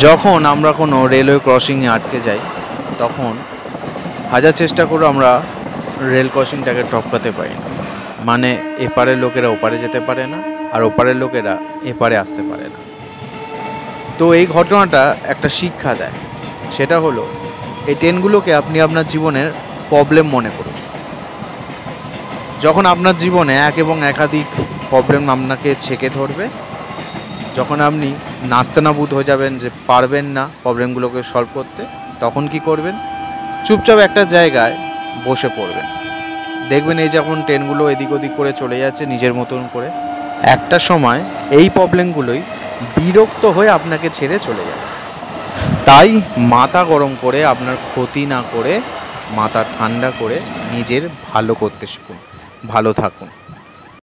যখন আমরা কোনো রেলওয়ে ক্রসিংয়ে আটকে যাই তখন হাজার চেষ্টা করে আমরা রেল ক্রসিংটাকে টপকাতে পারি না। মানে এপারের লোকেরা ওপারে যেতে পারে না, আর ওপারের লোকেরা এপারে আসতে পারে না। তো এই ঘটনাটা একটা শিক্ষা দেয়, সেটা হলো এই ট্রেনগুলোকে আপনি আপনার জীবনের প্রবলেম মনে করুন। যখন আপনার জীবনে এক এবং একাধিক প্রবলেম আপনাকে ছেঁকে ধরবে, যখন আপনি নাস্তানাবুদ হয়ে যাবেন যে পারবেন না প্রবলেমগুলোকে সলভ করতে, তখন কি করবেন? চুপচাপ একটা জায়গায় বসে পড়বেন। দেখবেন এই যখন ট্রেনগুলো এদিক ওদিক করে চলে যাচ্ছে নিজের মতন করে, একটা সময় এই প্রবলেমগুলোই বিরক্ত হয়ে আপনাকে ছেড়ে চলে যাবে। তাই মাথা গরম করে, আপনার ক্ষতি না করে, মাথা ঠান্ডা করে নিজের ভালো করতে শিখুন। ভালো থাকুন।